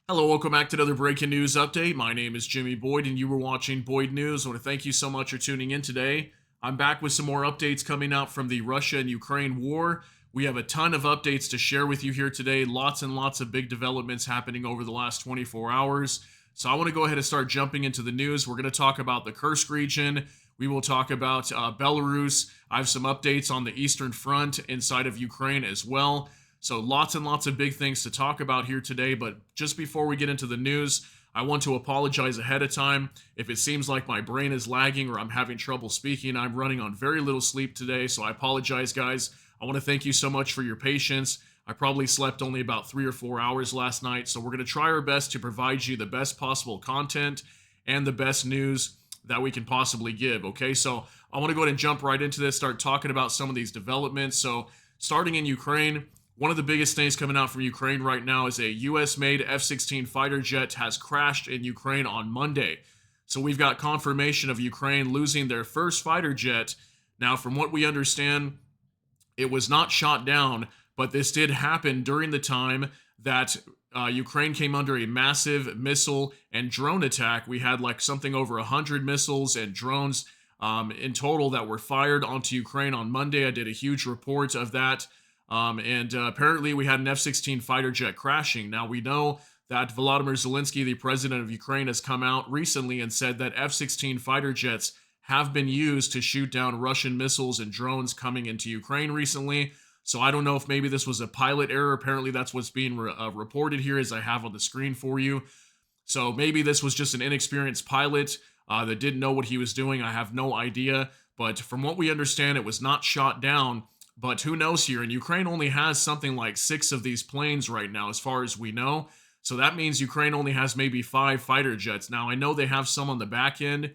Hello, welcome back to another breaking news update. My name is Jimmy Boyd, and you were watching Boyd News. I want to thank you so much for tuning in today. I'm back with some more updates coming out from the Russia and Ukraine war. We have a ton of updates to share with you here today. Lots and lots of big developments happening over the last 24 hours. So I want to go ahead and start jumping into the news. We're going to talk about the Kursk region. We will talk about Belarus. I have some updates on the Eastern Front inside of Ukraine as well. So lots and lots of big things to talk about here today, but just before we get into the news, I want to apologize ahead of time. If it seems like my brain is lagging or I'm having trouble speaking, I'm running on very little sleep today, so I apologize, guys. I want to thank you so much for your patience. I probably slept only about 3 or 4 hours last night, so we're going to try our best to provide you the best possible content and the best news that we can possibly give, okay? So I want to go ahead and jump right into this, start talking about some of these developments. So starting in Ukraine, one of the biggest things coming out from Ukraine right now is a US-made F-16 fighter jet has crashed in Ukraine on Monday. So we've got confirmation of Ukraine losing their first fighter jet. Now, from what we understand, it was not shot down, but this did happen during the time that Ukraine came under a massive missile and drone attack. We had like something over 100 missiles and drones in total that were fired onto Ukraine on Monday. I did a huge report of that. Apparently we had an F-16 fighter jet crashing. Now we know that Volodymyr Zelensky, the president of Ukraine, has come out recently and said that F-16 fighter jets have been used to shoot down Russian missiles and drones coming into Ukraine recently. So I don't know if maybe this was a pilot error. Apparently that's what's being reported here, as I have on the screen for you. So maybe this was just an inexperienced pilot that didn't know what he was doing. I have no idea. But from what we understand, it was not shot down. But who knows here? And Ukraine only has something like 6 of these planes right now, as far as we know. So that means Ukraine only has maybe 5 fighter jets. Now, I know they have some on the back end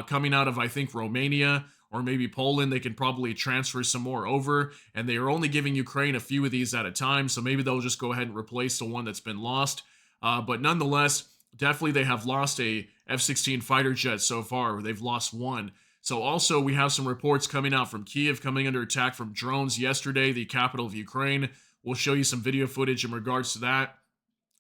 coming out of, I think, Romania or maybe Poland. They can probably transfer some more over. And they are only giving Ukraine a few of these at a time. So maybe they'll just go ahead and replace the one that's been lost. But nonetheless, definitely they have lost a F-16 fighter jet so far. They've lost one. So also we have some reports coming out from Kyiv coming under attack from drones yesterday, the capital of Ukraine. We'll show you some video footage in regards to that.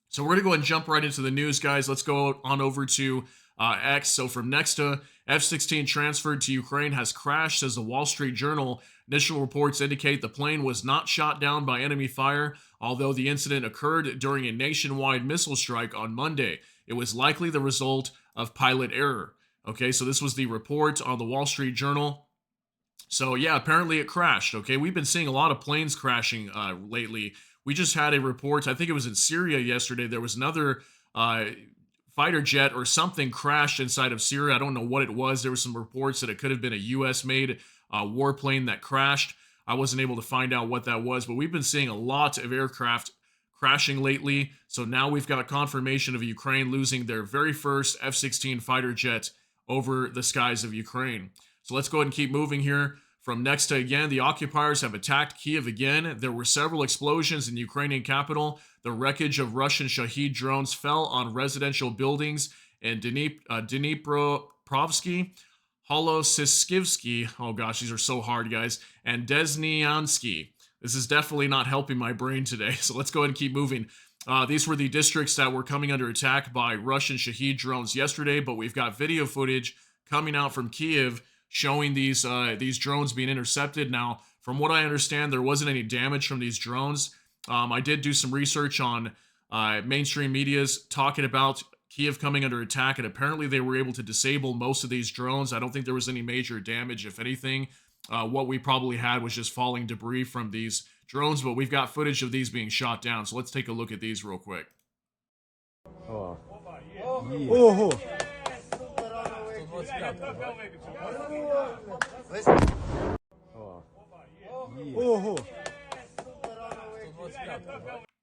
So we're going to go ahead and jump right into the news, guys. Let's go on over to X. So from next to F-16 transferred to Ukraine has crashed, says the Wall Street Journal. Initial reports indicate the plane was not shot down by enemy fire, although the incident occurred during a nationwide missile strike on Monday. It was likely the result of pilot error. Okay, so this was the report on the Wall Street Journal. So yeah, apparently it crashed. Okay, we've been seeing a lot of planes crashing lately. We just had a report, I think it was in Syria yesterday. There was another fighter jet or something crashed inside of Syria. I don't know what it was. There were some reports that it could have been a US-made warplane that crashed. I wasn't able to find out what that was, but we've been seeing a lot of aircraft crashing lately. So now we've got confirmation of Ukraine losing their very first F-16 fighter jet over the skies of Ukraine. So let's go ahead and keep moving here. From next to, again, the occupiers have attacked Kyiv again. There were several explosions in the Ukrainian capital. The wreckage of Russian Shahed drones fell on residential buildings in Dnipropetrovsky, Holosiskivsky, oh gosh, these are so hard, guys, and Desnyansky. This is definitely not helping my brain today, so let's go ahead and keep moving. These were the districts that were coming under attack by Russian Shahed drones yesterday, but we've got video footage coming out from Kyiv showing these drones being intercepted. Now, from what I understand, there wasn't any damage from these drones. I did do some research on mainstream medias talking about Kyiv coming under attack, and apparently they were able to disable most of these drones. I don't think there was any major damage, if anything. What we probably had was just falling debris from these drones, but we've got footage of these being shot down. So let's take a look at these real quick. Ого. Ого.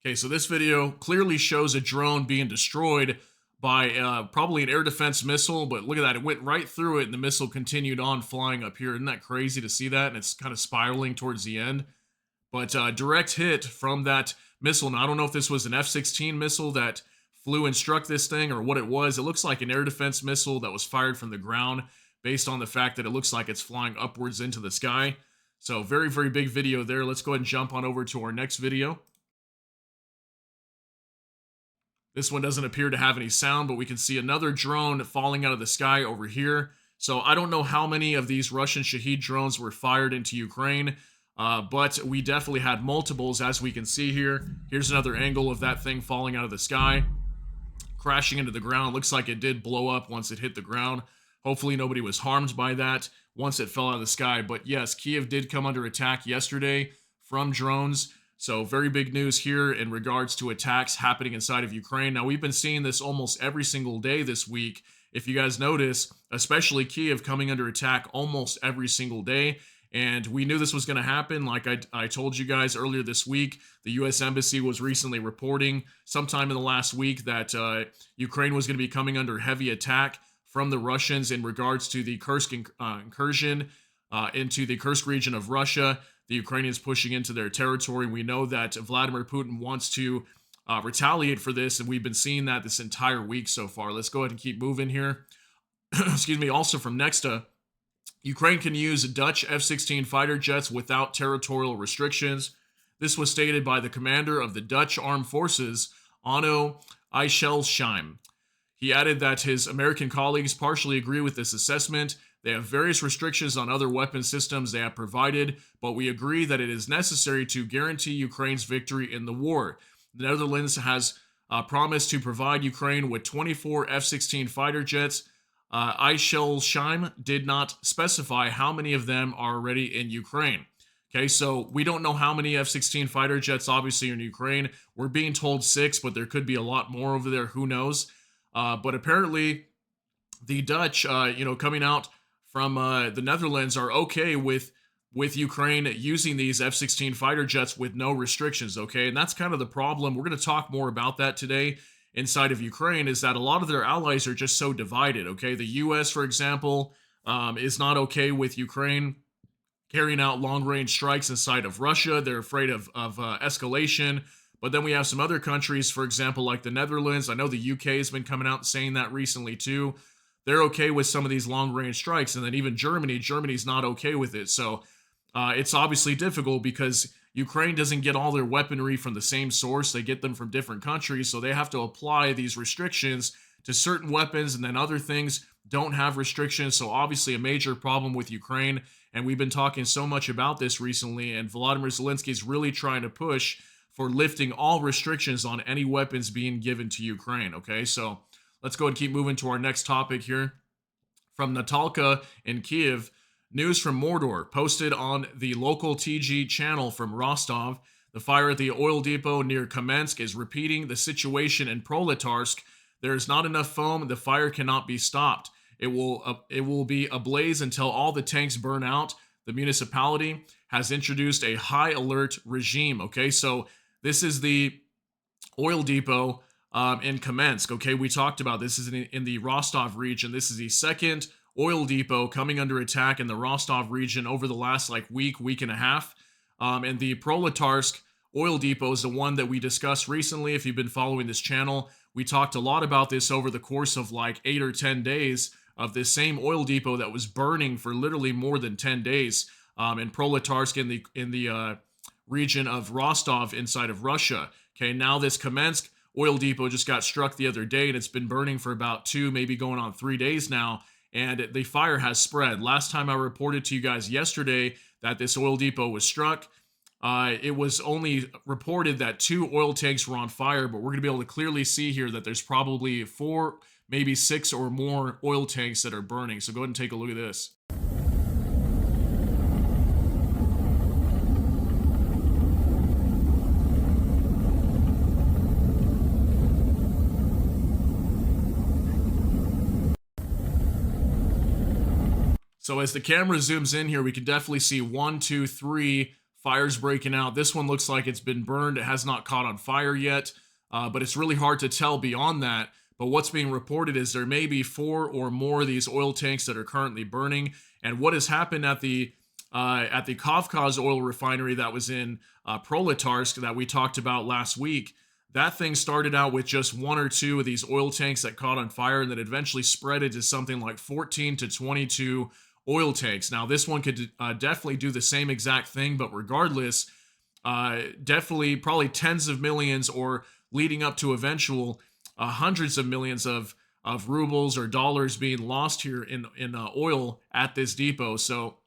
Okay, so this video clearly shows a drone being destroyed by probably an air defense missile, but look at that. It went right through it, and the missile continued on flying up here. Isn't that crazy to see that? And it's kind of spiraling towards the end. But direct hit from that missile. Now, I don't know if this was an F-16 missile that flew and struck this thing or what it was. It looks like an air defense missile that was fired from the ground based on the fact that it looks like it's flying upwards into the sky. So very, very big video there. Let's go ahead and jump on over to our next video. This one doesn't appear to have any sound, but we can see another drone falling out of the sky over here. So I don't know how many of these Russian Shahed drones were fired into Ukraine, but we definitely had multiples, as we can see here. Here's another angle of that thing falling out of the sky, crashing into the ground. Looks like it did blow up once it hit the ground. Hopefully nobody was harmed by that once it fell out of the sky. But yes, Kyiv did come under attack yesterday from drones. So very big news here in regards to attacks happening inside of Ukraine. Now, we've been seeing this almost every single day this week. If you guys notice, especially Kyiv coming under attack almost every single day. And we knew this was going to happen. Like I told you guys earlier this week, the U.S. Embassy was recently reporting sometime in the last week that Ukraine was going to be coming under heavy attack from the Russians in regards to the Kursk incursion into the Kursk region of Russia. The Ukrainians pushing into their territory. We know that Vladimir Putin wants to retaliate for this, and we've been seeing that this entire week so far. Let's go ahead and keep moving here. Excuse me. Also from Nexta, Ukraine can use Dutch F-16 fighter jets without territorial restrictions. This was stated by the commander of the Dutch Armed Forces, Onno Eichelscheim. He added that his American colleagues partially agree with this assessment. They have various restrictions on other weapon systems they have provided, but we agree that it is necessary to guarantee Ukraine's victory in the war. The Netherlands has promised to provide Ukraine with 24 F-16 fighter jets. Eichelscheim did not specify how many of them are already in Ukraine. Okay, so we don't know how many F-16 fighter jets obviously are in Ukraine. We're being told 6, but there could be a lot more over there. Who knows? But apparently the Dutch, coming out from the Netherlands are okay with Ukraine using these F-16 fighter jets with no restrictions, okay? And that's kind of the problem. We're going to talk more about that today inside of Ukraine, is that a lot of their allies are just so divided, okay? The U.S., for example, is not okay with Ukraine carrying out long-range strikes inside of Russia. They're afraid of escalation. But then we have some other countries, for example, like the Netherlands. I know the UK has been coming out and saying that recently too. They're okay with some of these long-range strikes. And then even Germany's not okay with it. So it's obviously difficult because Ukraine doesn't get all their weaponry from the same source. They get them from different countries. So they have to apply these restrictions to certain weapons, and then other things don't have restrictions. So obviously a major problem with Ukraine. And we've been talking so much about this recently. And Volodymyr Zelensky is really trying to push for lifting all restrictions on any weapons being given to Ukraine. Okay, so let's go and keep moving to our next topic here. From Natalka in Kyiv, news from Mordor posted on the local TG channel from Rostov. The fire at the oil depot near Kamensk is repeating the situation in Proletarsk. There is not enough foam. The fire cannot be stopped. It will be ablaze until all the tanks burn out. The municipality has introduced a high alert regime. Okay, so this is the oil depot in Kamensk. Okay, we talked about this is in the Rostov region. This is the second oil depot coming under attack in the Rostov region over the last week and a half. And the Proletarsk oil depot is the one that we discussed recently. If you've been following this channel, we talked a lot about this over the course of 8 or 10 days of this same oil depot that was burning for literally more than 10 days in Proletarsk in the region of Rostov inside of Russia. Okay, now this Kamensk oil depot just got struck the other day, and it's been burning for about 2, maybe going on 3 days now, and the fire has spread. Last time I reported to you guys yesterday that this oil depot was struck, it was only reported that 2 oil tanks were on fire, but we're going to be able to clearly see here that there's probably 4, maybe 6 or more oil tanks that are burning. So go ahead and take a look at this. So as the camera zooms in here, we can definitely see 1, 2, 3 fires breaking out. This one looks like it's been burned. It has not caught on fire yet, but it's really hard to tell beyond that. But what's being reported is there may be 4 or more of these oil tanks that are currently burning. And what has happened at the Kavkaz oil refinery that was in Proletarsk that we talked about last week, that thing started out with just 1 or 2 of these oil tanks that caught on fire, and then eventually spread it to something like 14 to 22 oil tanks. Now, this one could definitely do the same exact thing, but regardless, definitely probably tens of millions or leading up to eventual hundreds of millions of rubles or dollars being lost here in oil at this depot. So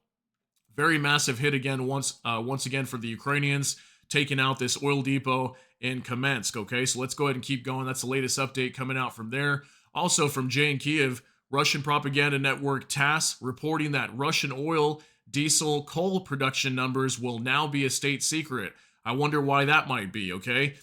very massive hit again once again for the Ukrainians, taking out this oil depot in Kamensk. Okay, so let's go ahead and keep going. That's the latest update coming out from there. Also from Jay and Kyiv, Russian propaganda network TASS reporting that Russian oil, diesel, coal production numbers will now be a state secret. I wonder why that might be, okay?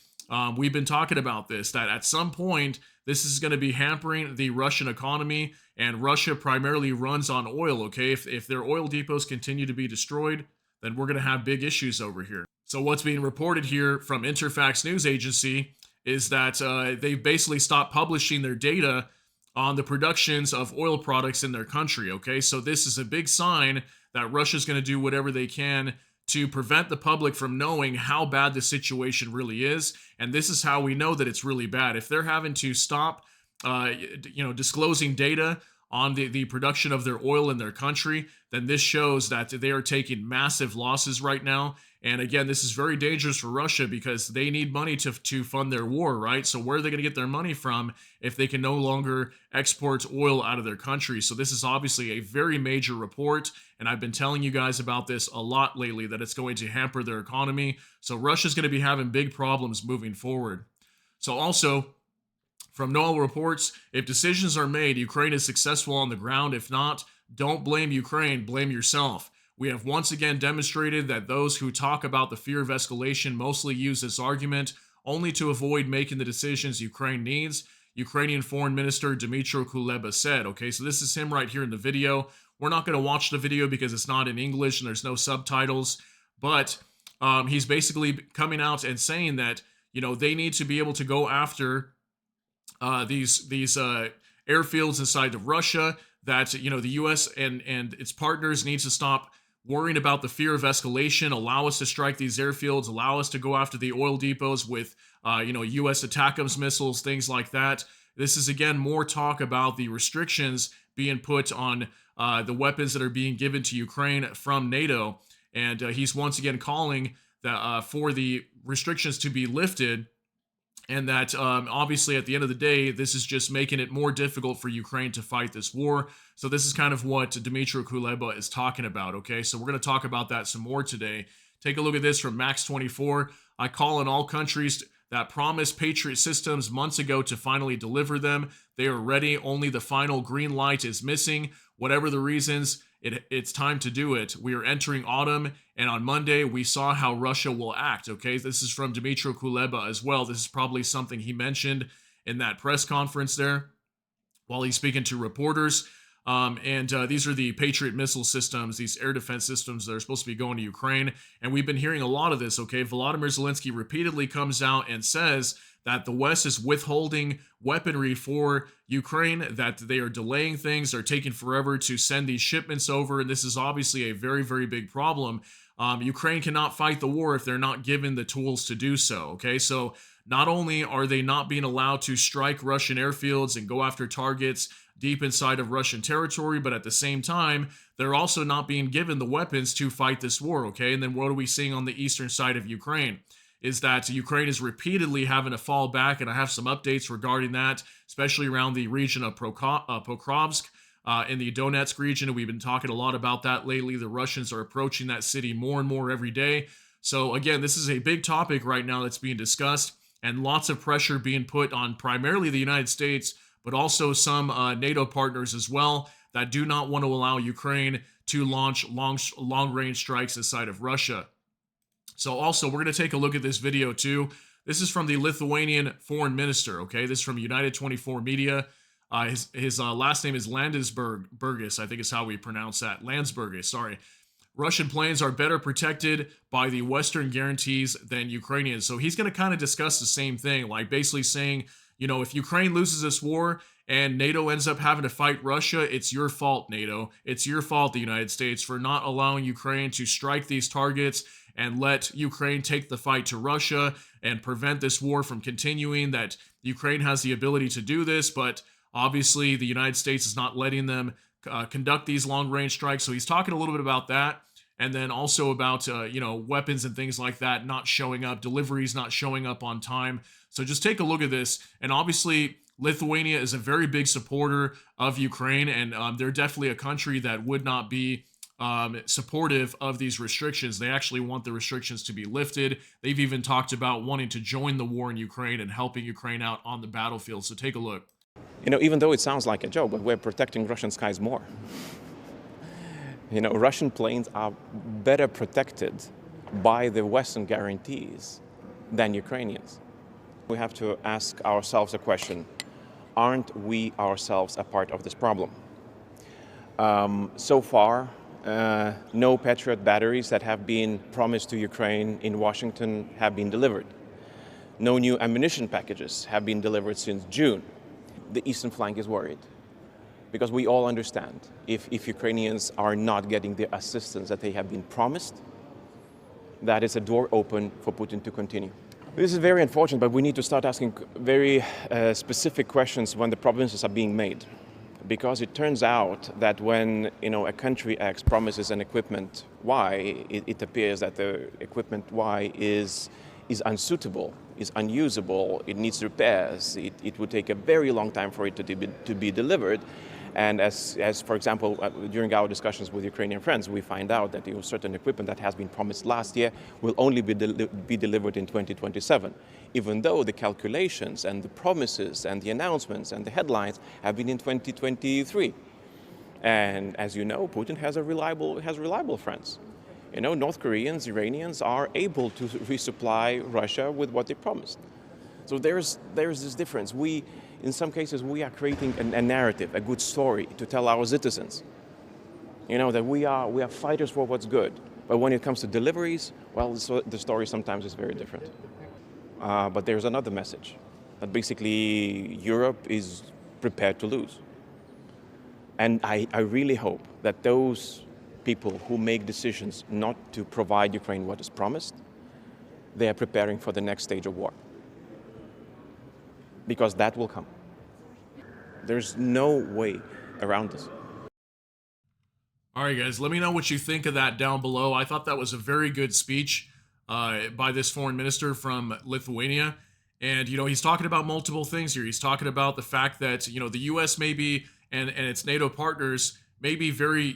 We've been talking about this, that at some point, this is going to be hampering the Russian economy, and Russia primarily runs on oil, okay? If their oil depots continue to be destroyed, then we're going to have big issues over here. So what's being reported here from Interfax News Agency is that they've basically stopped publishing their data on the productions of oil products in their country, okay? So this is a big sign that Russia's going to do whatever they can to prevent the public from knowing how bad the situation really is. And this is how we know that it's really bad. If they're having to stop, disclosing data on the production of their oil in their country, then this shows that they are taking massive losses right now. And again, this is very dangerous for Russia because they need money to fund their war, right? So where are they going to get their money from if they can no longer export oil out of their country? So this is obviously a very major report, and I've been telling you guys about this a lot lately, that it's going to hamper their economy. So Russia's going to be having big problems moving forward. So also, from NOAA reports, if decisions are made, Ukraine is successful on the ground. If not, don't blame Ukraine, blame yourself. We have once again demonstrated that those who talk about the fear of escalation mostly use this argument only to avoid making the decisions Ukraine needs, Ukrainian Foreign Minister Dmytro Kuleba said. Okay, so this is him right here in the video. We're not going to watch the video because it's not in English and there's no subtitles, but he's basically coming out and saying that, they need to be able to go after these airfields inside of Russia, that, the U.S. and its partners need to stop worrying about the fear of escalation, allow us to strike these airfields, allow us to go after the oil depots with, U.S. ATACMS missiles, things like that. This is, again, more talk about the restrictions being put on the weapons that are being given to Ukraine from NATO. And he's once again calling for the restrictions to be lifted. And that obviously at the end of the day, this is just making it more difficult for Ukraine to fight this war. So this is kind of what Dmytro Kuleba is talking about, okay? So we're going to talk about that some more today. Take a look at this from Max24. I call on all countries that promised Patriot systems months ago to finally deliver them. They are ready. Only the final green light is missing. Whatever the reasons, it's time to do it. We are entering autumn, and on Monday, we saw how Russia will act, okay? This is from Dmytro Kuleba as well. This is probably something he mentioned in that press conference there while he's speaking to reporters. These are the Patriot missile systems, these air defense systems that are supposed to be going to Ukraine. And we've been hearing a lot of this, okay? Volodymyr Zelensky repeatedly comes out and says that the West is withholding weaponry for Ukraine, that they are delaying things, they're taking forever to send these shipments over, and this is obviously a very, very big problem. Ukraine cannot fight the war if they're not given the tools to do so, okay? So not only are they not being allowed to strike Russian airfields and go after targets deep inside of Russian territory, but at the same time, they're also not being given the weapons to fight this war, okay? And then what are we seeing on the eastern side of Ukraine? Is that Ukraine is repeatedly having to fall back, and I have some updates regarding that, especially around the region of Pokrovsk in the Donetsk region. We've been talking a lot about that lately. The Russians are approaching that city more and more every day. So again, this is a big topic right now that's being discussed, and lots of pressure being put on primarily the United States, but also some NATO partners as well that do not want to allow Ukraine to launch long-range strikes inside of Russia. So also, we're going to take a look at this video too. This is from the Lithuanian foreign minister, okay? This is from United 24 Media. His last name is Burgess, I think is how we pronounce that. Landsbergis, sorry. Russian planes are better protected by the Western guarantees than Ukrainians. So he's going to kind of discuss the same thing, like basically saying, if Ukraine loses this war and NATO ends up having to fight Russia, it's your fault, NATO. It's your fault, the United States, for not allowing Ukraine to strike these targets and let Ukraine take the fight to Russia and prevent this war from continuing, that Ukraine has the ability to do this, but obviously the United States is not letting them conduct these long-range strikes. So he's talking a little bit about that. and then also about weapons and things like that not showing up, deliveries not showing up on time. So just take a look at this, and obviously Lithuania is a very big supporter of Ukraine, and they're definitely a country that would not be supportive of these restrictions. They actually want the restrictions to be lifted. They've even talked about wanting to join the war in Ukraine and helping Ukraine out on the battlefield. So take a look. Even though it sounds like a joke, but we're protecting Russian skies more. Russian planes are better protected by the Western guarantees than Ukrainians. We have to ask ourselves a question: aren't we ourselves a part of this problem? So far, no Patriot batteries that have been promised to Ukraine in Washington have been delivered. No new ammunition packages have been delivered since June. The eastern flank is worried because we all understand if Ukrainians are not getting the assistance that they have been promised, that is a door open for Putin to continue. This is very unfortunate, but we need to start asking very specific questions when the promises are being made. Because it turns out that when a country X promises an equipment Y, it appears that the equipment Y is unsuitable, is unusable, it needs repairs, it would take a very long time for it to be delivered. And as for example, during our discussions with Ukrainian friends, we find out that certain equipment that has been promised last year will only be delivered in 2027, even though the calculations and the promises and the announcements and the headlines have been in 2023. And as you know, Putin has reliable friends. North Koreans, Iranians are able to resupply Russia with what they promised. So there's this difference. In some cases, we are creating a narrative, a good story to tell our citizens. That we are fighters for what's good. But when it comes to deliveries, well, the story sometimes is very different. But there's another message, that basically Europe is prepared to lose. And I really hope that those people who make decisions not to provide Ukraine what is promised, they are preparing for the next stage of war. Because that will come. There's no way around this. All right, guys, let me know what you think of that down below. I thought that was a very good speech by this foreign minister from Lithuania. And, he's talking about multiple things here. He's talking about the fact that, the U.S. may be, and its NATO partners may be very,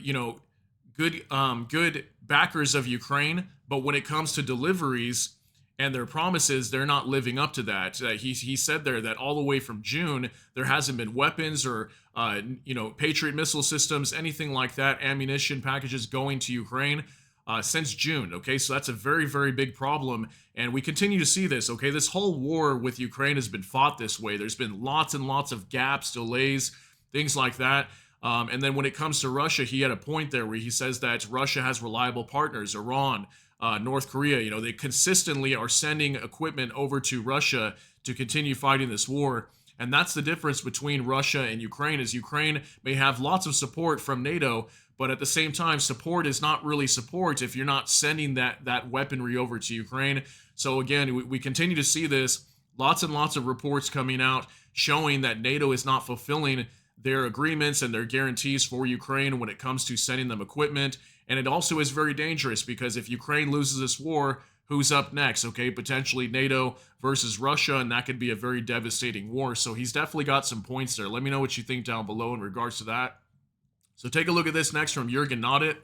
good backers of Ukraine. But when it comes to deliveries and their promises, they're not living up to that. He said there that all the way from June, there hasn't been weapons or, Patriot missile systems, anything like that, ammunition packages going to Ukraine since June. Okay, so that's a very, very big problem. And we continue to see this. Okay, this whole war with Ukraine has been fought this way. There's been lots and lots of gaps, delays, things like that. And then when it comes to Russia, he had a point there where he says that Russia has reliable partners, Iran, North Korea. They consistently are sending equipment over to Russia to continue fighting this war. And that's the difference between Russia and Ukraine, is Ukraine may have lots of support from NATO, but at the same time, support is not really support if you're not sending that weaponry over to Ukraine. So again, we continue to see this, lots and lots of reports coming out showing that NATO is not fulfilling their agreements and their guarantees for Ukraine when it comes to sending them equipment. And it also is very dangerous because if Ukraine loses this war, who's up next? Okay, potentially NATO versus Russia, and that could be a very devastating war. So he's definitely got some points there. Let me know what you think down below in regards to that. So take a look at this next from Jürgen Nodit.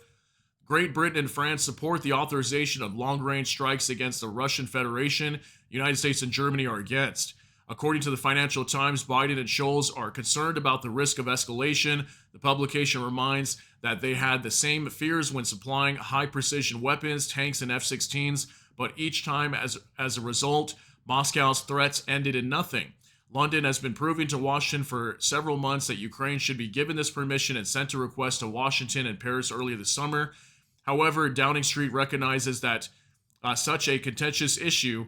Great Britain and France support the authorization of long-range strikes against the Russian Federation. United States and Germany are against. According to the Financial Times, Biden and Scholz are concerned about the risk of escalation. The publication reminds that they had the same fears when supplying high-precision weapons, tanks, and F-16s, but each time as a result, Moscow's threats ended in nothing. London has been proving to Washington for several months that Ukraine should be given this permission and sent a request to Washington and Paris earlier this summer. However, Downing Street recognizes that such a contentious issue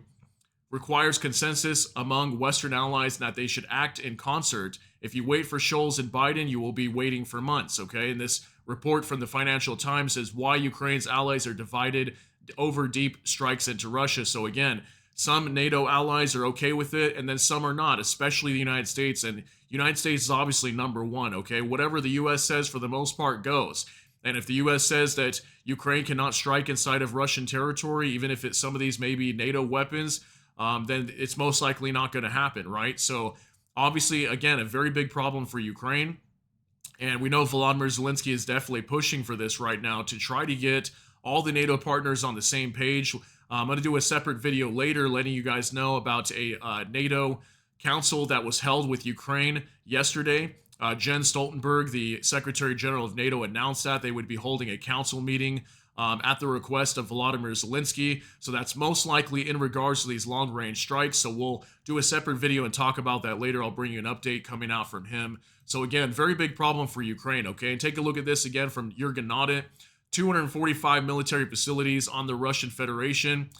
requires consensus among Western allies and that they should act in concert. If you wait for Scholz and Biden, you will be waiting for months, okay? And this report from the Financial Times says why Ukraine's allies are divided over deep strikes into Russia. So again, some NATO allies are okay with it, and then some are not, especially the United States. And the United States is obviously number one, okay? Whatever the U.S. says, for the most part, goes. And if the U.S. says that Ukraine cannot strike inside of Russian territory, even if it's some of these maybe NATO weapons, then it's most likely not going to happen, right? So obviously, again, a very big problem for Ukraine. And we know Volodymyr Zelensky is definitely pushing for this right now to try to get all the NATO partners on the same page. I'm going to do a separate video later letting you guys know about a NATO council that was held with Ukraine yesterday. Jens Stoltenberg, the Secretary General of NATO, announced that they would be holding a council meeting at the request of Volodymyr Zelensky. So that's most likely in regards to these long-range strikes. So we'll do a separate video and talk about that later. I'll bring you an update coming out from him. So again, very big problem for Ukraine, okay? And take a look at this again from Jürgen Noddet. 245 military facilities on the Russian Federation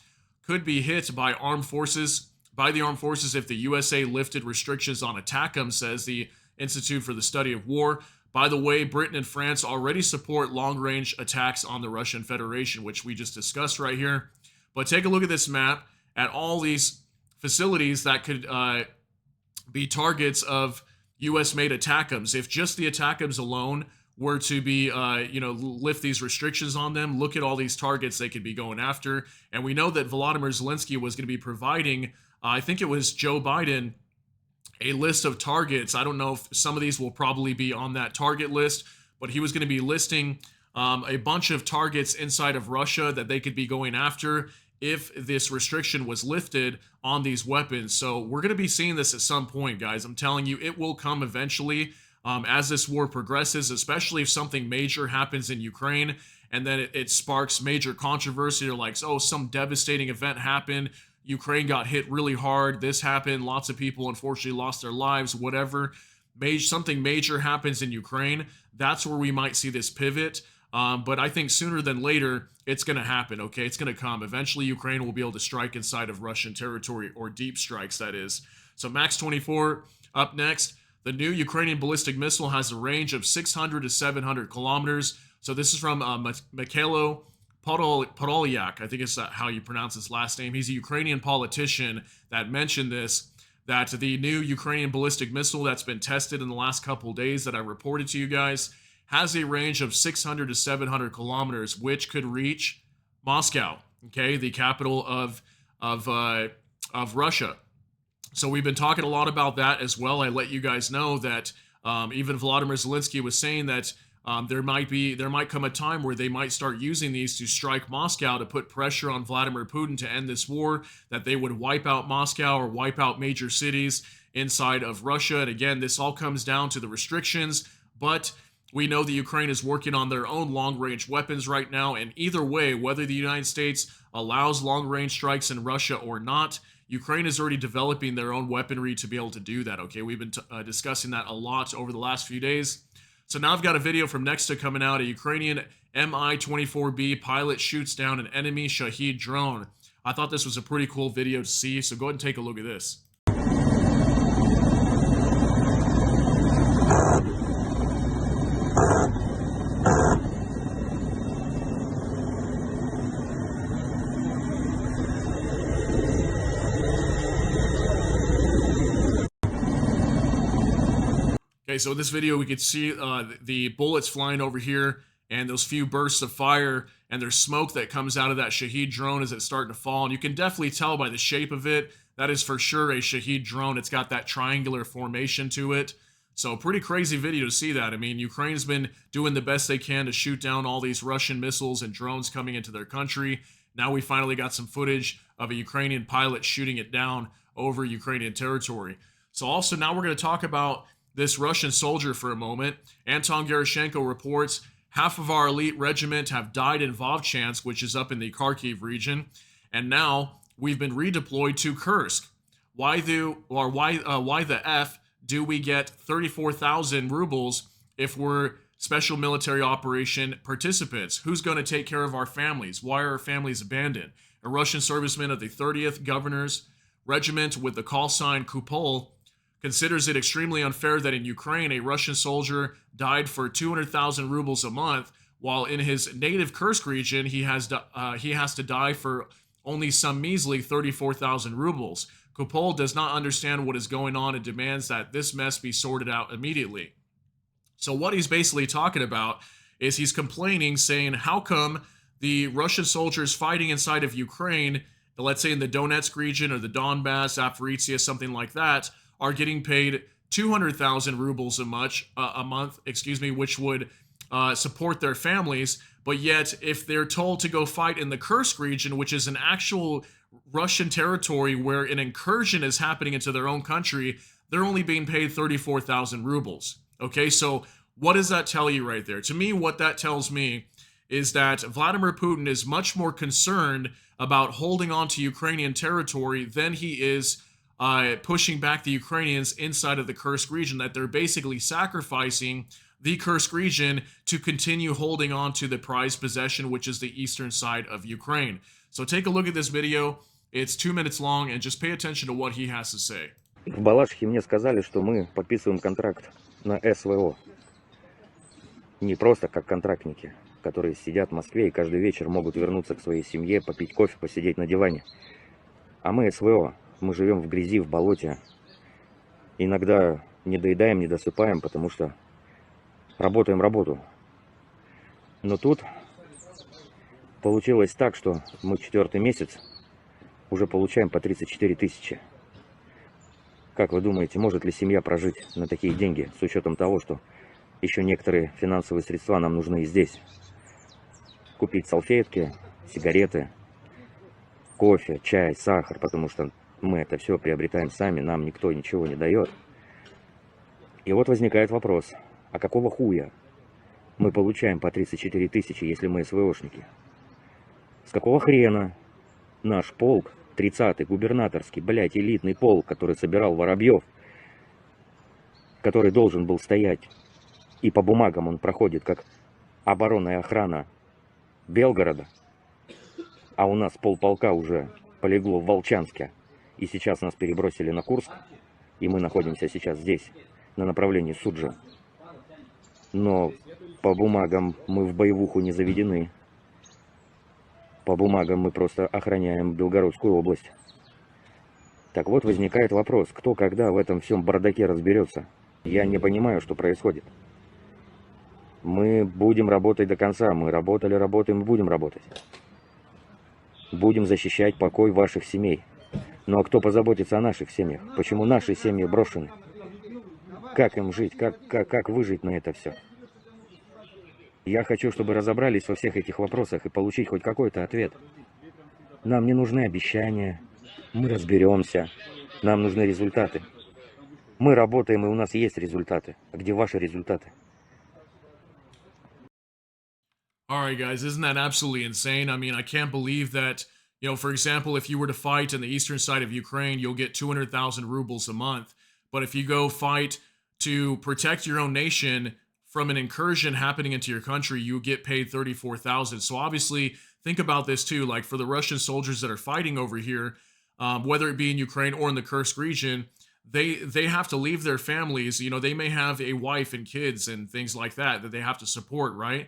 could be hit by the armed forces if the USA lifted restrictions on ATACMS, says the Institute for the Study of War. By the way, Britain and France already support long-range attacks on the Russian Federation, which we just discussed right here. But take a look at this map at all these facilities that could be targets of U.S.-made ATACMS. If just the ATACMS alone were to be, lift these restrictions on them, look at all these targets they could be going after. And we know that Volodymyr Zelensky was going to be providing, I think it was Joe Biden, a list of targets. I don't know if some of these will probably be on that target list, but he was going to be listing a bunch of targets inside of Russia that they could be going after if this restriction was lifted on these weapons. So we're going to be seeing this at some point, guys. I'm telling you, it will come eventually as this war progresses, especially if something major happens in Ukraine and then it sparks major controversy. They're like, oh, some devastating event happened. Ukraine got hit really hard. This happened. Lots of people unfortunately lost their lives, whatever. Something major happens in Ukraine. That's where we might see this pivot. But I think sooner than later, it's going to happen, okay? It's going to come. Eventually, Ukraine will be able to strike inside of Russian territory, or deep strikes, that is. So Max 24 up next. The new Ukrainian ballistic missile has a range of 600 to 700 kilometers. So this is from Mikhailo Podolyak. I think it's how you pronounce his last name. He's a Ukrainian politician that mentioned this, that the new Ukrainian ballistic missile that's been tested in the last couple of days that I reported to you guys has a range of 600 to 700 kilometers, which could reach Moscow, okay, the capital of Russia. So we've been talking a lot about that as well. I let you guys know that even Volodymyr Zelensky was saying that there might come a time where they might start using these to strike Moscow to put pressure on Vladimir Putin to end this war, that they would wipe out Moscow or wipe out major cities inside of Russia. And again, this all comes down to the restrictions, but we know that Ukraine is working on their own long-range weapons right now, and either way, whether the United States allows long-range strikes in Russia or not, Ukraine is already developing their own weaponry to be able to do that, okay? We've been discussing that a lot over the last few days. So now I've got a video from next to coming out. A Ukrainian Mi-24B pilot shoots down an enemy Shahed drone. I thought this was a pretty cool video to see, so go ahead and take a look at this. Okay, so in this video, we could see the bullets flying over here and those few bursts of fire, and there's smoke that comes out of that Shahed drone as it's starting to fall. And you can definitely tell by the shape of it, that is for sure a Shahed drone. It's got that triangular formation to it. So pretty crazy video to see that. I mean, Ukraine's been doing the best they can to shoot down all these Russian missiles and drones coming into their country. Now we finally got some footage of a Ukrainian pilot shooting it down over Ukrainian territory. So also now we're going to talk about this Russian soldier for a moment. Anton Gerashenko reports, half of our elite regiment have died in Vovchansk, which is up in the Kharkiv region, and now we've been redeployed to Kursk. Why the F do we get 34,000 rubles if we're special military operation participants? Who's going to take care of our families? Why are our families abandoned? A Russian serviceman of the 30th Governor's Regiment with the call sign Kupol considers it extremely unfair that in Ukraine a Russian soldier died for 200,000 rubles a month, while in his native Kursk region he has to die for only some measly 34,000 rubles. Kupol does not understand what is going on and demands that this mess be sorted out immediately. So what he's basically talking about is he's complaining, saying, how come the Russian soldiers fighting inside of Ukraine, let's say in the Donetsk region or the Donbas, Zaporizhia, something like that, are getting paid 200,000 rubles a month, which would support their families. But yet, if they're told to go fight in the Kursk region, which is an actual Russian territory where an incursion is happening into their own country, they're only being paid 34,000 rubles. Okay, so what does that tell you right there? To me, what that tells me is that Vladimir Putin is much more concerned about holding on to Ukrainian territory than he is pushing back the Ukrainians inside of the Kursk region, that they're basically sacrificing the Kursk region to continue holding on to the prized possession, which is the eastern side of Ukraine. So take a look at this video. It's 2 minutes long, and just pay attention to what he has to say. В Балашихе мне сказали, что мы подписываем контракт на СВО. Не просто как контрактники, которые сидят в Москве и каждый вечер могут вернуться к своей семье, попить кофе, посидеть на диване. А мы СВО. Мы живем в грязи, в болоте. Иногда не доедаем, не досыпаем, потому что работаем работу. Но тут получилось так, что мы 4-й месяц уже получаем по 34 тысячи. Как вы думаете, может ли семья прожить на такие деньги, с учетом того, что еще некоторые финансовые средства нам нужны и здесь? Купить салфетки, сигареты, кофе, чай, сахар, потому что мы это все приобретаем сами, нам никто ничего не дает. И вот возникает вопрос, а какого хуя мы получаем по 34 тысячи, если мы СВОшники? С какого хрена наш полк, 30-й губернаторский, блядь, элитный полк, который собирал воробьев, который должен был стоять, и по бумагам он проходит как оборонная охрана Белгорода, а у нас полполка уже полегло в Волчанске, и сейчас нас перебросили на Курск, и мы находимся сейчас здесь, на направлении Суджа. Но по бумагам мы в боевуху не заведены. По бумагам мы просто охраняем Белгородскую область. Так вот, возникает вопрос, кто когда в этом всем бардаке разберется. Я не понимаю, что происходит. Мы будем работать до конца. Мы работали, работаем и будем работать. Будем защищать покой ваших семей. Ну а кто позаботится о наших семьях? Почему наши семьи брошены? Как им жить? Как выжить на это все? Я хочу, чтобы разобрались во всех этих вопросах и получить хоть какой-то ответ. Нам не нужны обещания. Мы разберемся. Нам нужны результаты. Мы работаем, и у нас есть результаты. А где ваши результаты? All right, guys, isn't that absolutely insane? I mean, I can't believe that, for example, if you were to fight in the eastern side of Ukraine, you'll get 200,000 rubles a month. But if you go fight to protect your own nation from an incursion happening into your country, you get paid 34,000. So obviously, think about this too. Like for the Russian soldiers that are fighting over here, whether it be in Ukraine or in the Kursk region, they have to leave their families. They may have a wife and kids and things like that they have to support, right?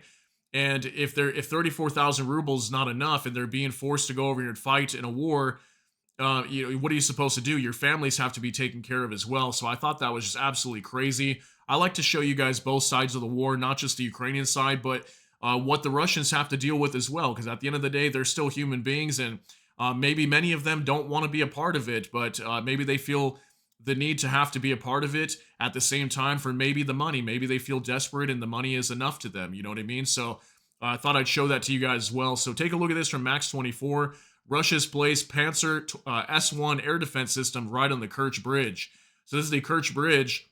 And if 34,000 rubles is not enough, and they're being forced to go over here and fight in a war, what are you supposed to do? Your families have to be taken care of as well. So I thought that was just absolutely crazy. I like to show you guys both sides of the war, not just the Ukrainian side, but what the Russians have to deal with as well. Because at the end of the day, they're still human beings, and maybe many of them don't want to be a part of it, but maybe they feel the need to have to be a part of it at the same time for maybe the money. Maybe they feel desperate and the money is enough to them. You know what I mean? So I thought I'd show that to you guys as well. So take a look at this from Max24. Russia's placed Panzer S-1 air defense system right on the Kerch Bridge. So this is the Kerch Bridge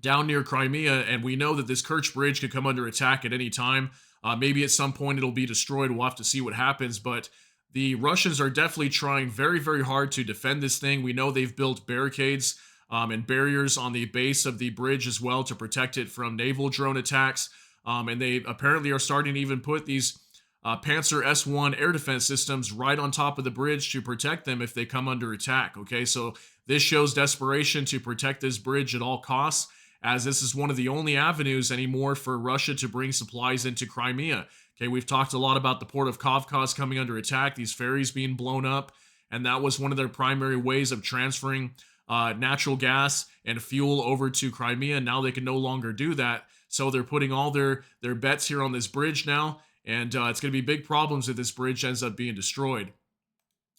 down near Crimea, and we know that this Kerch Bridge could come under attack at any time. Maybe at some point it'll be destroyed. We'll have to see what happens, but the Russians are definitely trying very, very hard to defend this thing. We know they've built barricades and barriers on the base of the bridge as well to protect it from naval drone attacks. And they apparently are starting to even put these Panzer S-1 air defense systems right on top of the bridge to protect them if they come under attack. Okay, so this shows desperation to protect this bridge at all costs, as this is one of the only avenues anymore for Russia to bring supplies into Crimea. Okay, we've talked a lot about the port of Kavkaz coming under attack, these ferries being blown up, and that was one of their primary ways of transferring natural gas and fuel over to Crimea. Now they can no longer do that. So they're putting all their bets here on this bridge now. And it's going to be big problems if this bridge ends up being destroyed.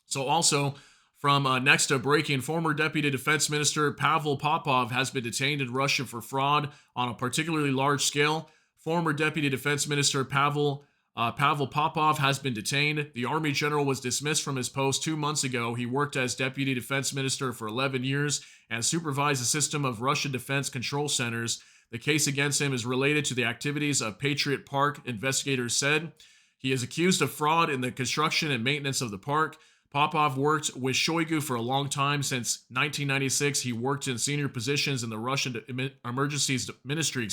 So also, from next to breaking, former Deputy Defense Minister Pavel Popov has been detained in Russia for fraud on a particularly large scale. Former Deputy Defense Minister Pavel Popov has been detained. The Army general was dismissed from his post 2 months ago. He worked as Deputy Defense Minister for 11 years and supervised a system of Russian defense control centers. The case against him is related to the activities of Patriot Park, investigators said. He is accused of fraud in the construction and maintenance of the park. Popov worked with Shoigu for a long time. Since 1996, he worked in senior positions in the Russian Emergencies Ministry,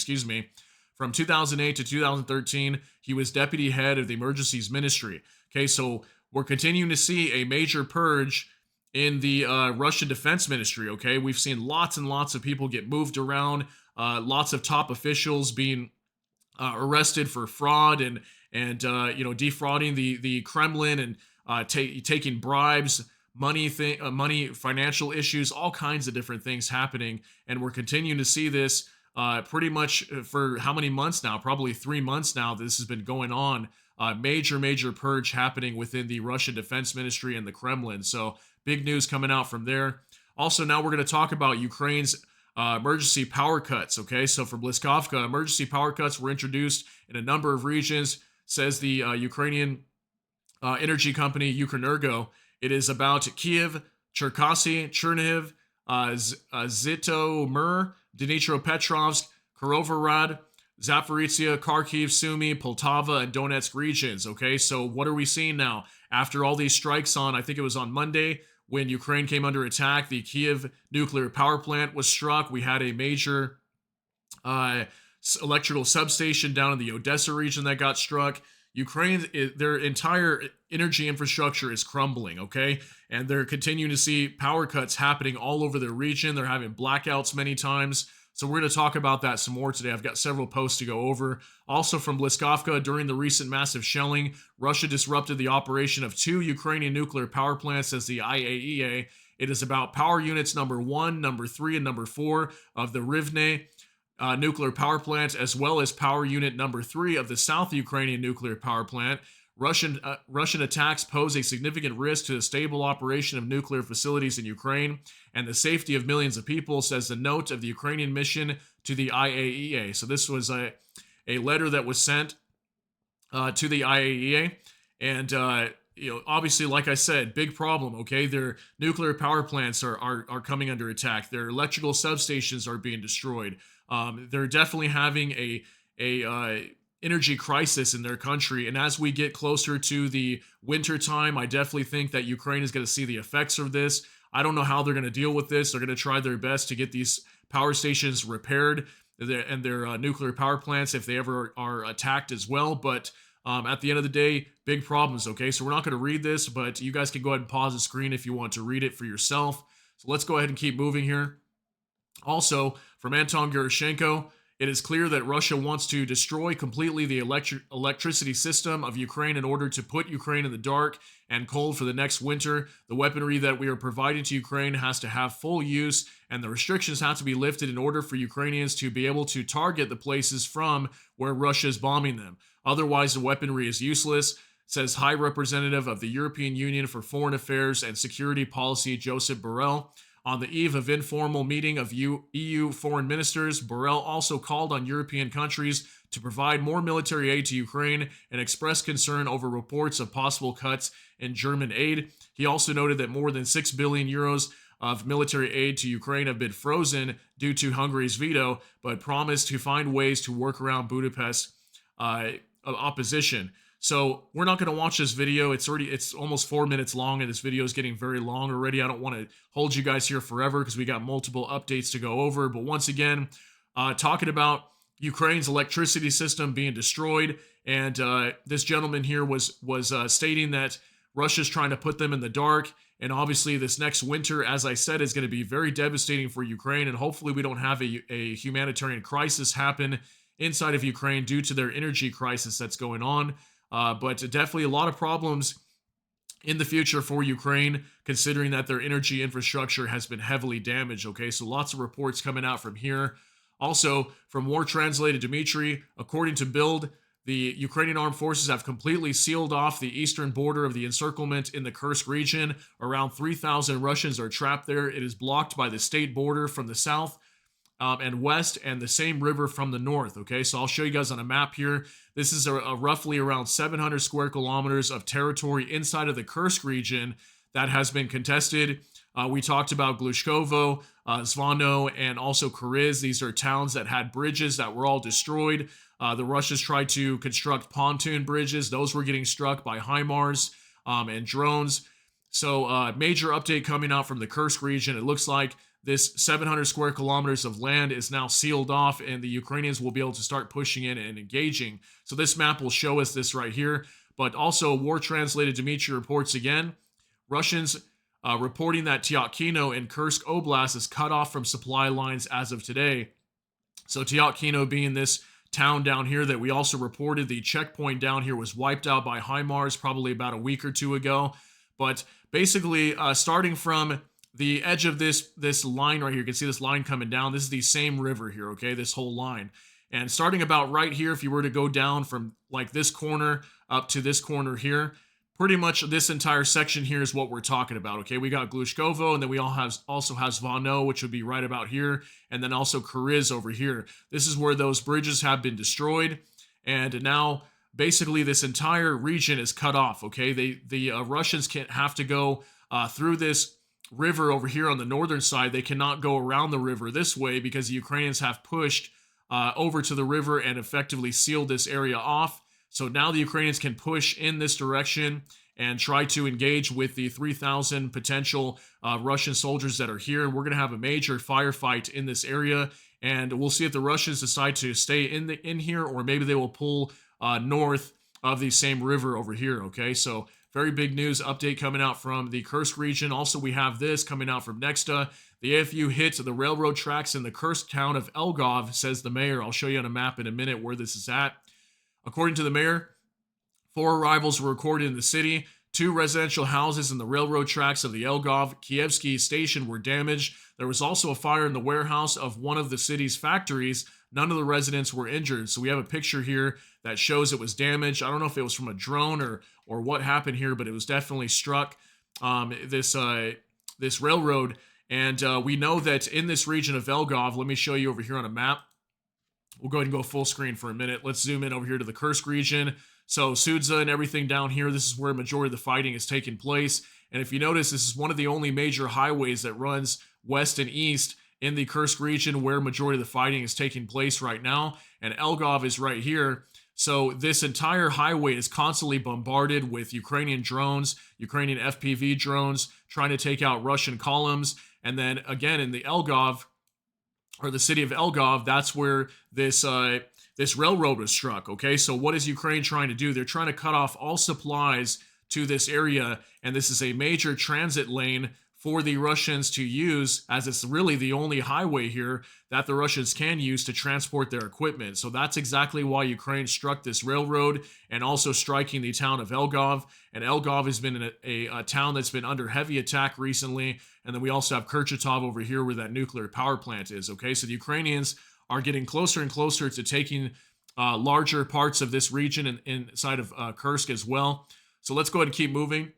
From 2008 to 2013, he was deputy head of the Emergencies Ministry. Okay, so we're continuing to see a major purge in the Russian Defense Ministry, okay? We've seen lots and lots of people get moved around, lots of top officials being arrested for fraud and defrauding the Kremlin and taking bribes, money, financial issues, all kinds of different things happening. And we're continuing to see this pretty much for how many months now? Probably 3 months now. This has been going on. Major purge happening within the Russian Defense Ministry and the Kremlin. So big news coming out from there. Also, now we're going to talk about Ukraine's emergency power cuts. Okay, so for Bliskovka, emergency power cuts were introduced in a number of regions, says the Ukrainian energy company Ukrenergo. It is about Kyiv, Cherkasy, Chernihiv, Zhytomyr, Dnipropetrovsk, Kirovohrad, Zaporizhia, Kharkiv, Sumy, Poltava, and Donetsk regions. Okay, so what are we seeing now? After all these strikes on, I think it was on Monday, when Ukraine came under attack, the Kyiv nuclear power plant was struck. We had a major electrical substation down in the Odessa region that got struck. Ukraine, their entire energy infrastructure is crumbling, okay? And they're continuing to see power cuts happening all over their region. They're having blackouts many times. So we're going to talk about that some more today. I've got several posts to go over. Also from Bliskovka, during the recent massive shelling, Russia disrupted the operation of 2 Ukrainian nuclear power plants, as the IAEA. It is about power units number 1, number 3, and number 4 of the Rivne nuclear power plant, as well as power unit number 3 of the South Ukrainian nuclear power plant. Russian attacks pose a significant risk to the stable operation of nuclear facilities in Ukraine and the safety of millions of people, says the note of the Ukrainian mission to the IAEA. So this was a letter that was sent to the IAEA, and obviously, like I said, big problem. Okay, their nuclear power plants are coming under attack. Their electrical substations are being destroyed. They're definitely having a energy crisis in their country. And as we get closer to the winter time, I definitely think that Ukraine is going to see the effects of this. I don't know how they're going to deal with this. They're going to try their best to get these power stations repaired and their nuclear power plants if they ever are attacked as well. But at the end of the day, big problems, okay? So we're not going to read this, but you guys can go ahead and pause the screen if you want to read it for yourself. So let's go ahead and keep moving here. Also, from Anton Gerashenko, it is clear that Russia wants to destroy completely the electricity system of Ukraine in order to put Ukraine in the dark and cold for the next winter. The weaponry that we are providing to Ukraine has to have full use, and the restrictions have to be lifted in order for Ukrainians to be able to target the places from where Russia is bombing them. Otherwise, the weaponry is useless, says High Representative of the European Union for Foreign Affairs and Security Policy Josep Borrell. On the eve of informal meeting of EU foreign ministers, Borrell also called on European countries to provide more military aid to Ukraine and expressed concern over reports of possible cuts in German aid. He also noted that more than 6 billion euros of military aid to Ukraine have been frozen due to Hungary's veto, but promised to find ways to work around Budapest's opposition. So we're not going to watch this video. It's almost 4 minutes long, and this video is getting very long already. I don't want to hold you guys here forever because we got multiple updates to go over. But once again, talking about Ukraine's electricity system being destroyed, and this gentleman here was stating that Russia's trying to put them in the dark. And obviously, this next winter, as I said, is going to be very devastating for Ukraine. And hopefully, we don't have a humanitarian crisis happen inside of Ukraine due to their energy crisis that's going on. But definitely a lot of problems in the future for Ukraine, considering that their energy infrastructure has been heavily damaged. Okay, so lots of reports coming out from here. Also, from War Translated Dmitry, according to Build, the Ukrainian armed forces have completely sealed off the eastern border of the encirclement in the Kursk region. Around 3,000 Russians are trapped there. It is blocked by the state border from the south and west, and the same river from the north. Okay, so I'll show you guys on a map here. This is a roughly around 700 square kilometers of territory inside of the Kursk region that has been contested. We talked about Glushkovo, Zvano, and also Kuriz. These are towns that had bridges that were all destroyed. The Russians tried to construct pontoon bridges. Those were getting struck by HIMARS and drones. So major update coming out from the Kursk region. It looks like this 700 square kilometers of land is now sealed off, and the Ukrainians will be able to start pushing in and engaging. So this map will show us this right here. But also, War Translated Dmitry reports again, Russians reporting that Tyatkino in Kursk Oblast is cut off from supply lines as of today. So Tyatkino being this town down here that we also reported, the checkpoint down here was wiped out by HIMARS probably about a week or two ago. But basically, starting from the edge of this line right here, you can see this line coming down. This is the same river here, okay, this whole line. And starting about right here, if you were to go down from like this corner up to this corner here, pretty much this entire section here is what we're talking about, okay? We got Glushkovo, and then we also have Zvano, which would be right about here, and then also Kuriz over here. This is where those bridges have been destroyed, and now basically this entire region is cut off, okay? The Russians can't have to go through this river over here on the northern side. They cannot go around the river this way because the Ukrainians have pushed over to the river and effectively sealed this area off. So now the Ukrainians can push in this direction and try to engage with the 3,000 potential Russian soldiers that are here. And we're going to have a major firefight in this area. And we'll see if the Russians decide to stay in here, or maybe they will pull north of the same river over here. Okay, so very big news update coming out from the Kursk region. Also, we have this coming out from Nexta. The AFU hit the railroad tracks in the Kursk town of Lgov, says the mayor. I'll show you on a map in a minute where this is at. According to the mayor, 4 arrivals were recorded in the city. 2 residential houses in the railroad tracks of the Lgov Kievsky station were damaged. There was also a fire in the warehouse of one of the city's factories. None of the residents were injured. So we have a picture here that shows it was damaged. I don't know if it was from a drone or what happened here, but it was definitely struck this railroad. And we know that in this region of Lgov, let me show you over here on a map. We'll go ahead and go full screen for a minute. Let's zoom in over here to the Kursk region. So Sudza and everything down here, this is where a majority of the fighting is taking place. And if you notice, this is one of the only major highways that runs west and east in the Kursk region where majority of the fighting is taking place right now. And Lgov is right here. So this entire highway is constantly bombarded with Ukrainian drones, Ukrainian FPV drones, trying to take out Russian columns. And then again, in the Lgov, or the city of Lgov, that's where this railroad was struck, okay? So what is Ukraine trying to do? They're trying to cut off all supplies to this area, and this is a major transit lane for the Russians to use, as it's really the only highway here that the Russians can use to transport their equipment. So that's exactly why Ukraine struck this railroad and also striking the town of Lgov. And Lgov has been a town that's been under heavy attack recently. And then we also have Kerchatov over here where that nuclear power plant is, okay? So the Ukrainians are getting closer and closer to taking larger parts of this region inside of Kursk as well. So let's go ahead and keep moving.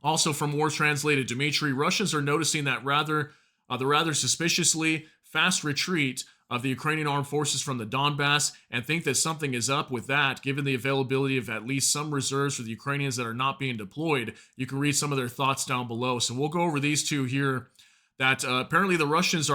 Also from War Translated Dmitry, Russians are noticing that the rather suspiciously fast retreat of the Ukrainian armed forces from the Donbas, and think that something is up with that, given the availability of at least some reserves for the Ukrainians that are not being deployed. You can read some of their thoughts down below. So we'll go over these two here, that apparently the Russians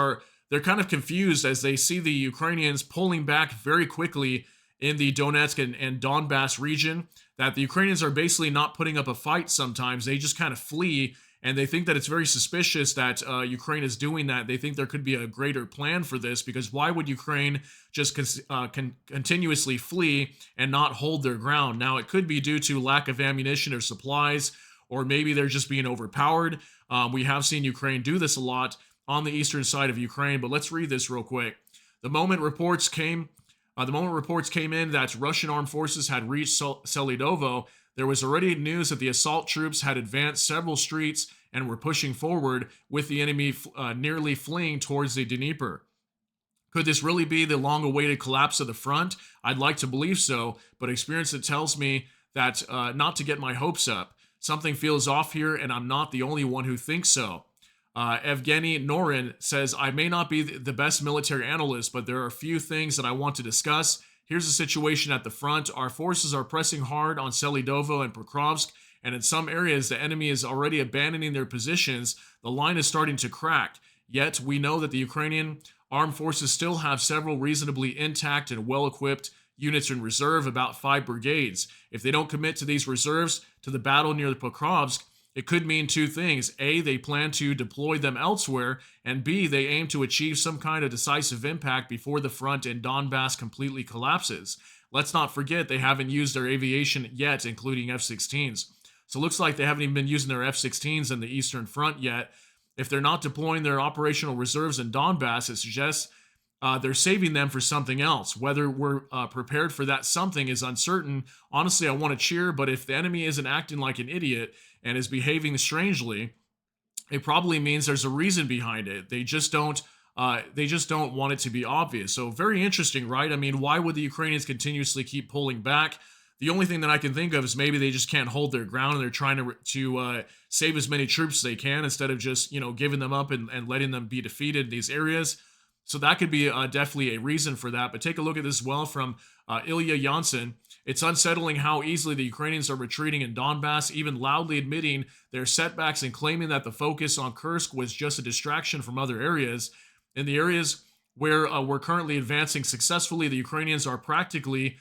they're kind of confused as they see the Ukrainians pulling back very quickly in the Donetsk and Donbas region, that the Ukrainians are basically not putting up a fight sometimes. They just kind of flee, and they think that it's very suspicious that Ukraine is doing that. They think there could be a greater plan for this, because why would Ukraine just continuously flee and not hold their ground? Now, it could be due to lack of ammunition or supplies, or maybe they're just being overpowered. We have seen Ukraine do this a lot on the eastern side of Ukraine, but let's read this real quick. The moment reports came in that Russian armed forces had reached Selidovo, there was already news that the assault troops had advanced several streets and were pushing forward, with the enemy nearly fleeing towards the Dnieper. Could this really be the long-awaited collapse of the front? I'd like to believe so, but experience that tells me that not to get my hopes up. Something feels off here, and I'm not the only one who thinks so. Evgeny Norin says, I may not be the best military analyst, but there are a few things that I want to discuss. Here's the situation at the front. Our forces are pressing hard on Selidovo and Pokrovsk, and in some areas the enemy is already abandoning their positions. The line is starting to crack. Yet we know that the Ukrainian armed forces still have several reasonably intact and well-equipped units in reserve, about 5 brigades. If they don't commit to these reserves to the battle near Pokrovsk, it could mean two things. A, they plan to deploy them elsewhere, and B, they aim to achieve some kind of decisive impact before the front in Donbas completely collapses. Let's not forget they haven't used their aviation yet, including F-16s. So it looks like they haven't even been using their F-16s in the Eastern Front yet. If they're not deploying their operational reserves in Donbas, it suggests they're saving them for something else. Whether we're prepared for that something is uncertain. Honestly, I want to cheer, but if the enemy isn't acting like an idiot and is behaving strangely, it probably means there's a reason behind it. They just don't want it to be obvious. So very interesting, right? I mean, why would the Ukrainians continuously keep pulling back? The only thing that I can think of is maybe they just can't hold their ground and they're trying to save as many troops as they can instead of just, giving them up and letting them be defeated in these areas. So that could be definitely a reason for that. But take a look at this as well from Ilya Janssen. It's unsettling how easily the Ukrainians are retreating in Donbas, even loudly admitting their setbacks and claiming that the focus on Kursk was just a distraction from other areas. In the areas where we're currently advancing successfully, the Ukrainians are practically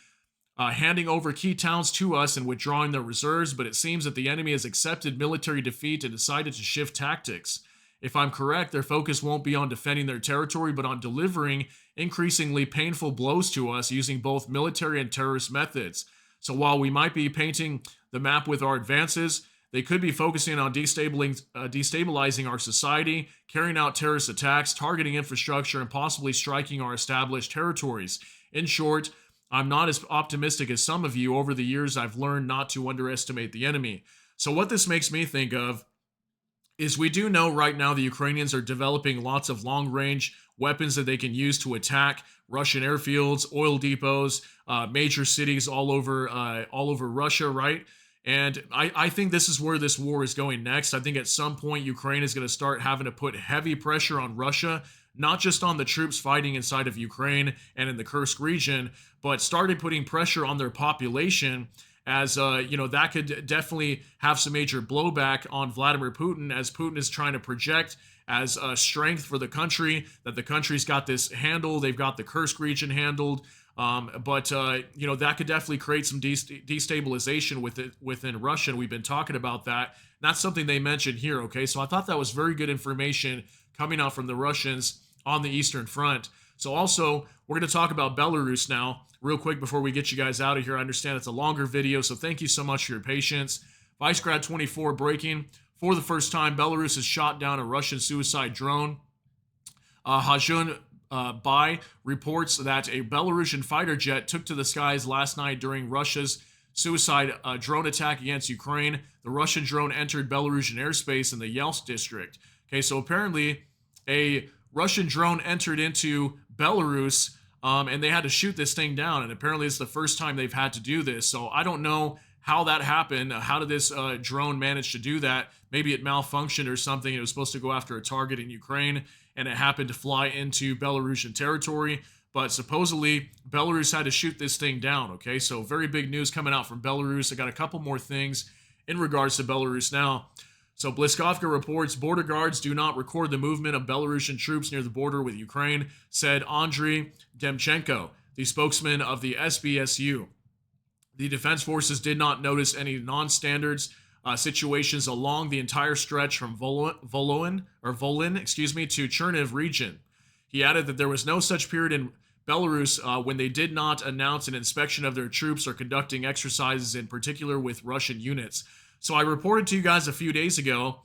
handing over key towns to us and withdrawing their reserves, but it seems that the enemy has accepted military defeat and decided to shift tactics. If I'm correct, their focus won't be on defending their territory, but on delivering increasingly painful blows to us using both military and terrorist methods. So while we might be painting the map with our advances, they could be focusing on destabilizing our society, carrying out terrorist attacks, targeting infrastructure, and possibly striking our established territories. In short, I'm not as optimistic as some of you. Over the years, I've learned not to underestimate the enemy. So what this makes me think of is we do know right now the Ukrainians are developing lots of long-range weapons that they can use to attack Russian airfields, oil depots, major cities all over Russia, right? And I think this is where this war is going next. I think at some point Ukraine is going to start having to put heavy pressure on Russia, not just on the troops fighting inside of Ukraine and in the Kursk region, but started putting pressure on their population, as that could definitely have some major blowback on Vladimir Putin, as Putin is trying to project as strength for the country, that the country's got this handled, they've got the Kursk region handled, but that could definitely create some destabilization within Russia, and we've been talking about that. That's something they mentioned here, okay? So I thought that was very good information coming out from the Russians on the Eastern Front. So also, we're going to talk about Belarus now, real quick before we get you guys out of here. I understand it's a longer video, so thank you so much for your patience. Vicegrad24 breaking. For the first time, Belarus has shot down a Russian suicide drone. Hajun Bai reports that a Belarusian fighter jet took to the skies last night during Russia's suicide drone attack against Ukraine. The Russian drone entered Belarusian airspace in the Yelsk district. Okay, so apparently a Russian drone entered into Belarus, and they had to shoot this thing down, and apparently it's the first time they've had to do this. So I don't know how that happened. How did this drone manage to do that? Maybe it malfunctioned or something. It was supposed to go after a target in Ukraine, and it happened to fly into Belarusian territory. But supposedly, Belarus had to shoot this thing down, okay? So very big news coming out from Belarus. I got a couple more things in regards to Belarus now. So Bliskovka reports border guards do not record the movement of Belarusian troops near the border with Ukraine, said Andriy Demchenko, the spokesman of the SBSU. The defense forces did not notice any non-standards situations along the entire stretch from Volyn to Cherniv region. He added that there was no such period in Belarus when they did not announce an inspection of their troops or conducting exercises in particular with Russian units. So I reported to you guys a few days ago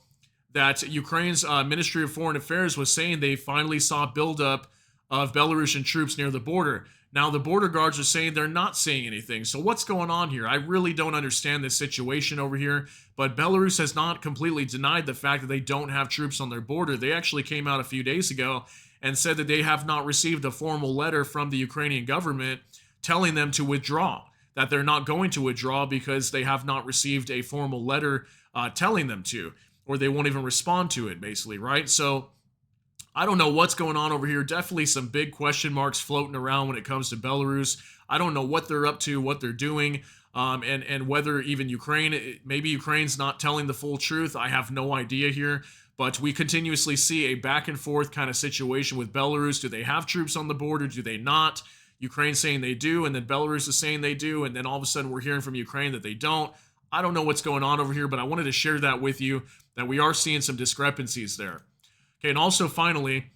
that Ukraine's Ministry of Foreign Affairs was saying they finally saw buildup of Belarusian troops near the border. Now, the border guards are saying they're not saying anything. So what's going on here? I really don't understand this situation over here, but Belarus has not completely denied the fact that they don't have troops on their border. They actually came out a few days ago and said that they have not received a formal letter from the Ukrainian government telling them to withdraw, that they're not going to withdraw because they have not received a formal letter telling them to, or they won't even respond to it, basically, right? So I don't know what's going on over here. Definitely some big question marks floating around when it comes to Belarus. I don't know what they're up to, what they're doing, and whether even Ukraine, maybe Ukraine's not telling the full truth. I have no idea here. But we continuously see a back and forth kind of situation with Belarus. Do they have troops on the border? Do they not? Ukraine saying they do, and then Belarus is saying they do, and then all of a sudden we're hearing from Ukraine that they don't. I don't know what's going on over here, but I wanted to share that with you, that we are seeing some discrepancies there. Okay, and also finally,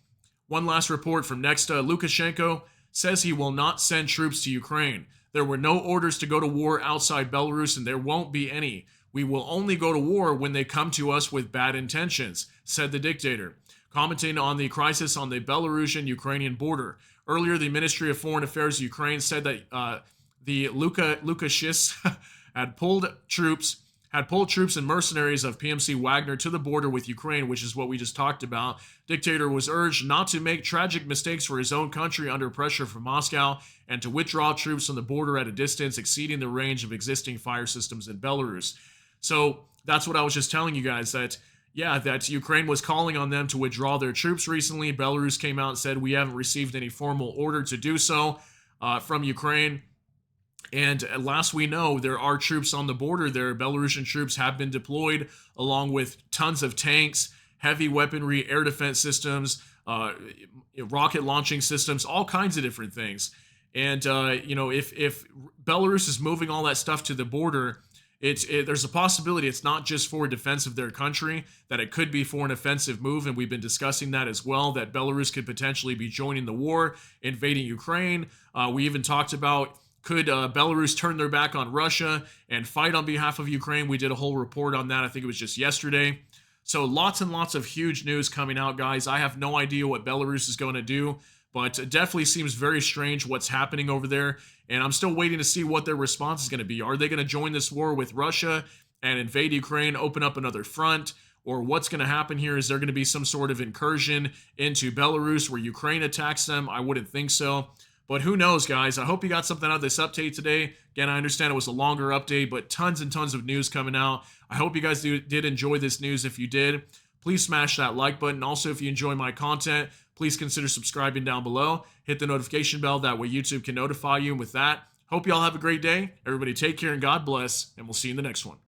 one last report from Nexta. Lukashenko says he will not send troops to Ukraine. There were no orders to go to war outside Belarus, and there won't be any. We will only go to war when they come to us with bad intentions, said the dictator, commenting on the crisis on the Belarusian-Ukrainian border. Earlier, the Ministry of Foreign Affairs of Ukraine said that the Lukashenko had pulled troops and mercenaries of PMC Wagner to the border with Ukraine, which is what we just talked about. Dictator was urged not to make tragic mistakes for his own country under pressure from Moscow and to withdraw troops from the border at a distance exceeding the range of existing fire systems in Belarus. So that's what I was just telling you guys, that Ukraine was calling on them to withdraw their troops recently. Belarus came out and said, we haven't received any formal order to do so from Ukraine. And last we know, there are troops on the border there. Belarusian troops have been deployed along with tons of tanks, heavy weaponry, air defense systems, rocket launching systems, all kinds of different things. And, if Belarus is moving all that stuff to the border, there's a possibility it's not just for defense of their country, that it could be for an offensive move, and we've been discussing that as well, that Belarus could potentially be joining the war, invading Ukraine. We even talked about, could Belarus turn their back on Russia and fight on behalf of Ukraine? We did a whole report on that. I think it was just yesterday. So lots and lots of huge news coming out, guys. I have no idea what Belarus is going to do, but it definitely seems very strange what's happening over there. And I'm still waiting to see what their response is going to be. Are they going to join this war with Russia and invade Ukraine, open up another front? Or what's going to happen here? Is there going to be some sort of incursion into Belarus where Ukraine attacks them? I wouldn't think so. But who knows, guys? I hope you got something out of this update today. Again, I understand it was a longer update, but tons and tons of news coming out. I hope you guys did enjoy this news. If you did, please smash that like button. Also, if you enjoy my content, please consider subscribing down below. Hit the notification bell. That way YouTube can notify you. And with that, hope you all have a great day. Everybody take care and God bless, and we'll see you in the next one.